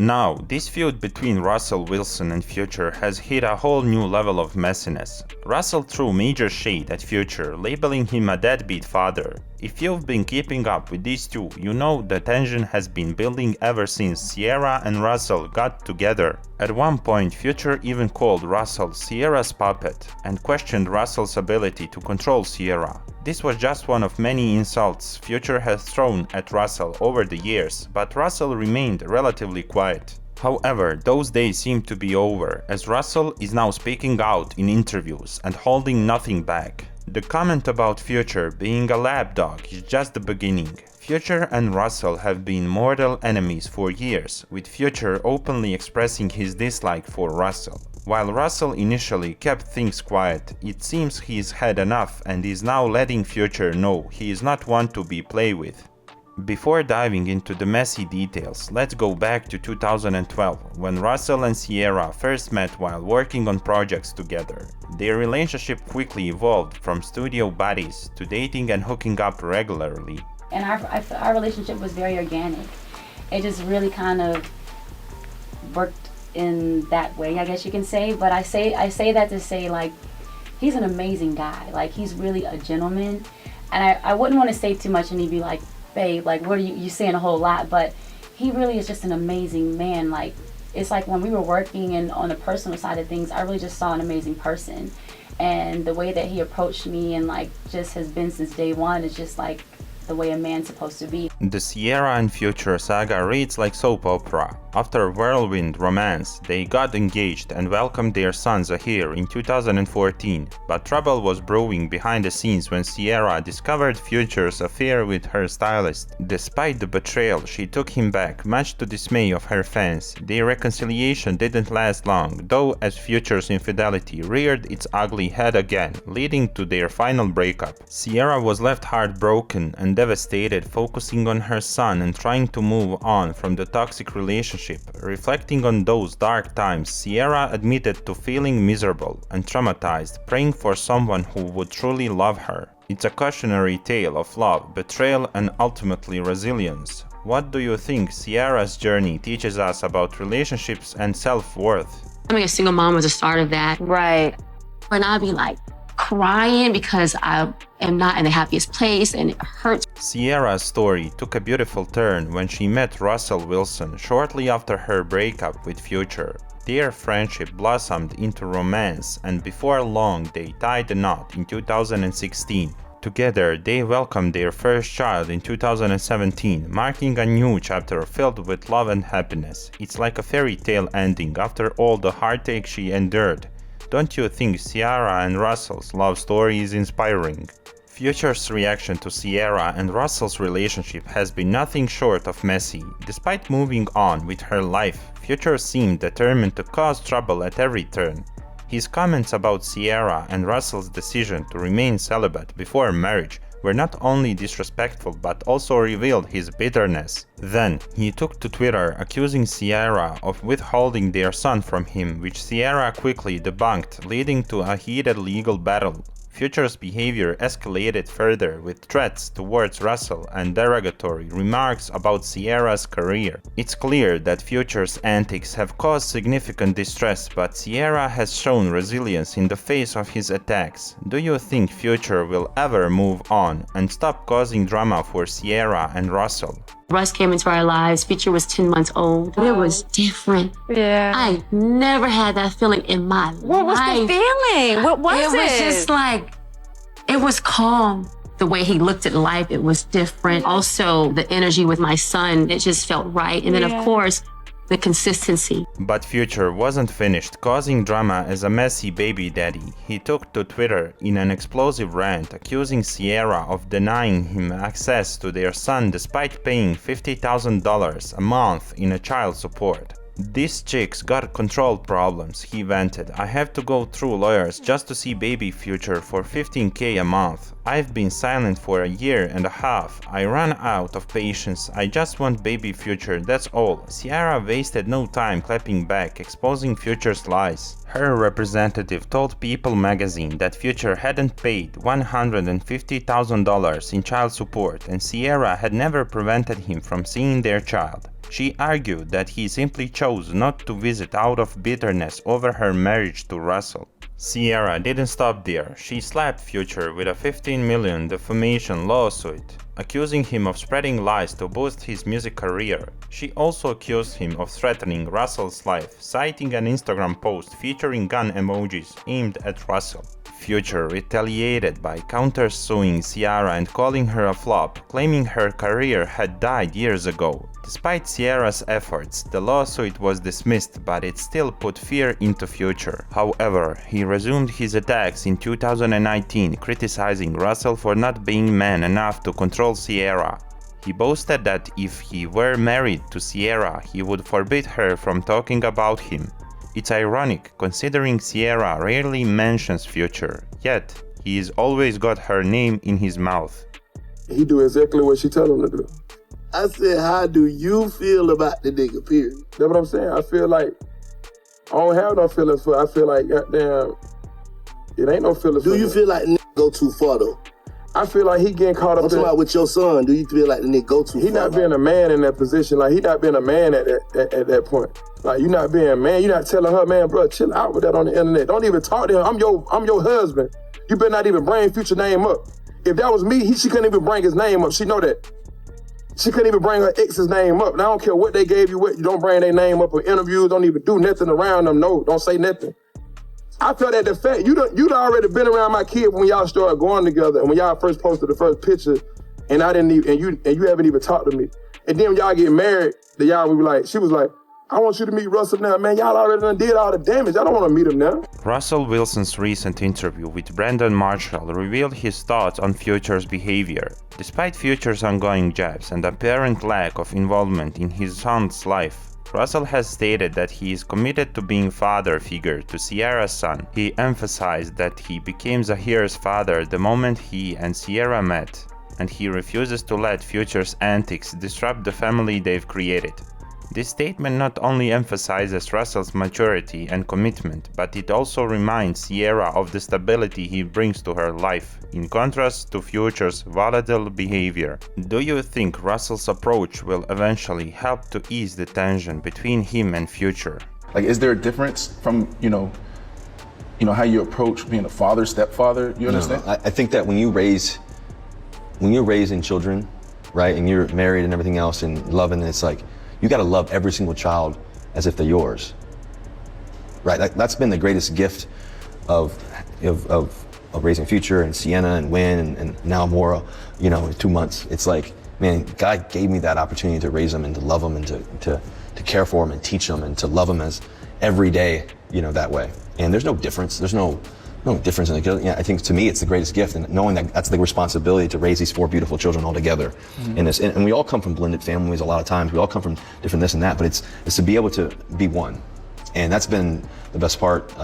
Now, this feud between Russell Wilson and Future has hit a whole new level of messiness. Russell threw major shade at Future, labeling him a deadbeat father. If you've been keeping up with these two, you know the tension has been building ever since Ciara and Russell got together. At one point, Future even called Russell Ciara's puppet and questioned Russell's ability to control Ciara. This was just one of many insults Future has thrown at Russell over the years, but Russell remained relatively quiet. However, those days seem to be over, as Russell is now speaking out in interviews and holding nothing back. The comment about Future being a lapdog is just the beginning. Future and Russell have been mortal enemies for years, with Future openly expressing his dislike for Russell. While Russell initially kept things quiet, it seems he's had enough and is now letting Future know he is not one to be played with. Before diving into the messy details, let's go back to 2012, when Russell and Ciara first met while working on projects together. Their relationship quickly evolved from studio buddies to dating and hooking up regularly. And our relationship was very organic. It just really kind of worked in that way, I guess you can say. But I say that to say, like, he's an amazing guy. Like, he's really a gentleman. And I wouldn't want to say too much and he'd be like, babe, like, what are you saying a whole lot, but he really is just an amazing man. Like, it's like when we were working and on the personal side of things, I really just saw an amazing person, and the way that he approached me and like just has been since day one is just like the way a man's supposed to be. The Ciara and Future saga reads like soap opera. After a whirlwind romance, they got engaged and welcomed their son Zahir in 2014, but trouble was brewing behind the scenes when Ciara discovered Future's affair with her stylist. Despite the betrayal, she took him back, much to dismay of her fans. Their reconciliation didn't last long, though, as Future's infidelity reared its ugly head again, leading to their final breakup. Ciara was left heartbroken and devastated, focusing on her son and trying to move on from the toxic relationship. Reflecting on those dark times, Ciara admitted to feeling miserable and traumatized, praying for someone who would truly love her. It's a cautionary tale of love, betrayal, and ultimately resilience. What do you think Ciara's journey teaches us about relationships and self-worth? Becoming a single mom was the start of that. Right. And I'd be like crying because I am not in the happiest place and it hurts. Ciara's story took a beautiful turn when she met Russell Wilson shortly after her breakup with Future. Their friendship blossomed into romance, and before long they tied the knot in 2016. Together, they welcomed their first child in 2017, marking a new chapter filled with love and happiness. It's like a fairy tale ending after all the heartache she endured. Don't you think Ciara and Russell's love story is inspiring? Future's reaction to Ciara and Russell's relationship has been nothing short of messy. Despite moving on with her life, Future seemed determined to cause trouble at every turn. His comments about Ciara and Russell's decision to remain celibate before marriage were not only disrespectful but also revealed his bitterness. Then, he took to Twitter accusing Ciara of withholding their son from him, which Ciara quickly debunked, leading to a heated legal battle. Future's behavior escalated further with threats towards Russell and derogatory remarks about Ciara's career. It's clear that Future's antics have caused significant distress, but Ciara has shown resilience in the face of his attacks. Do you think Future will ever move on and stop causing drama for Ciara and Russell? Russ came into our lives. Future was 10 months old. It was different. Yeah. I never had that feeling in my life. What was the feeling? What was it? It was just like, it was calm. The way he looked at life, it was different. Also, the energy with my son, it just felt right. And then, of course, the consistency. But Future wasn't finished causing drama as a messy baby daddy. He took to Twitter in an explosive rant accusing Ciara of denying him access to their son despite paying $50,000 a month in a child support. This chick's got control problems, he vented. I have to go through lawyers just to see baby Future for $15K a month. I've been silent for a year and a half. I ran out of patience. I just want baby Future, that's all. Ciara wasted no time clapping back, exposing Future's lies. Her representative told People magazine that Future hadn't paid $150,000 in child support and Ciara had never prevented him from seeing their child. She argued that he simply chose not to visit out of bitterness over her marriage to Russell. Ciara didn't stop there. She slapped Future with a $15 million defamation lawsuit, accusing him of spreading lies to boost his music career. She also accused him of threatening Russell's life, citing an Instagram post featuring gun emojis aimed at Russell. Future retaliated by counter-suing Ciara and calling her a flop, claiming her career had died years ago. Despite Ciara's efforts, the lawsuit was dismissed, but it still put fear into Future. However, he resumed his attacks in 2019, criticizing Russell for not being man enough to control Ciara. He boasted that if he were married to Ciara, he would forbid her from talking about him. It's ironic, considering Ciara rarely mentions Future, yet he's always got her name in his mouth. He do exactly what she tell him to do. I said, how do you feel about the nigga, period? That's what I'm saying. I feel like I don't have no feelings for it. I feel like, goddamn, it ain't no feelings for it. Do you feel like the nigga go too far, though? I feel like he getting caught up I'm talking about with your son. Do you feel like the nigga go too far? He not being a man in that position. Like, he not being a man at that point. Like, you not being a man. You not telling her, man, bro, chill out with that on the internet. Don't even talk to him. I'm your husband. You better not even bring Future name up. If that was me, she couldn't even bring his name up. She know that. She couldn't even bring her ex's name up. And I don't care what they gave you, what you don't bring their name up in interviews. Don't even do nothing around them. No, don't say nothing. I felt that the fact you'd already been around my kid when y'all started going together, and when y'all first posted the first picture, and I didn't even, and you haven't even talked to me. And then when y'all get married, she was like, I want you to meet Russell now, man. Y'all already done did all the damage. I don't want to meet him now. Russell Wilson's recent interview with Brandon Marshall revealed his thoughts on Future's behavior. Despite Future's ongoing jabs and apparent lack of involvement in his son's life, Russell has stated that he is committed to being father figure to Ciara's son. He emphasized that he became Zahir's father the moment he and Ciara met, and he refuses to let Future's antics disrupt the family they've created. This statement not only emphasizes Russell's maturity and commitment, but it also reminds Ciara of the stability he brings to her life, in contrast to Future's volatile behavior. Do you think Russell's approach will eventually help to ease the tension between him and Future? Like, is there a difference from, how you approach being a father, stepfather? You understand? I think that when you're raising children, right, and you're married and everything else and loving, it's like, you gotta love every single child as if they're yours, right? That's been the greatest gift of raising Future and Sienna and Wynn and now Mora, in 2 months. It's like, man, God gave me that opportunity to raise them and to love them and to care for them and teach them and to love them as every day, that way. And there's no difference. There's no difference in the, I think to me it's the greatest gift, and knowing that that's the responsibility to raise these 4 beautiful children all together. Mm-hmm. And we all come from blended families a lot of times. We all come from different this and that, but it's to be able to be one. And that's been the best part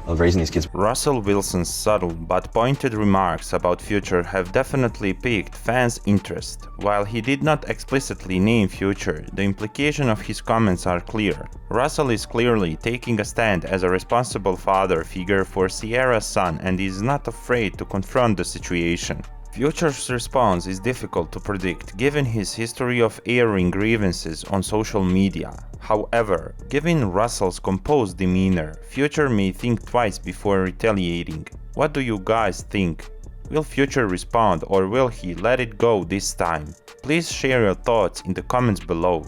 of raising these kids. Russell Wilson's subtle but pointed remarks about Future have definitely piqued fans' interest. While he did not explicitly name Future, the implication of his comments are clear. Russell is clearly taking a stand as a responsible father figure for Ciara's son and is not afraid to confront the situation. Future's response is difficult to predict given his history of airing grievances on social media. However, given Russell's composed demeanor, Future may think twice before retaliating. What do you guys think? Will Future respond or will he let it go this time? Please share your thoughts in the comments below.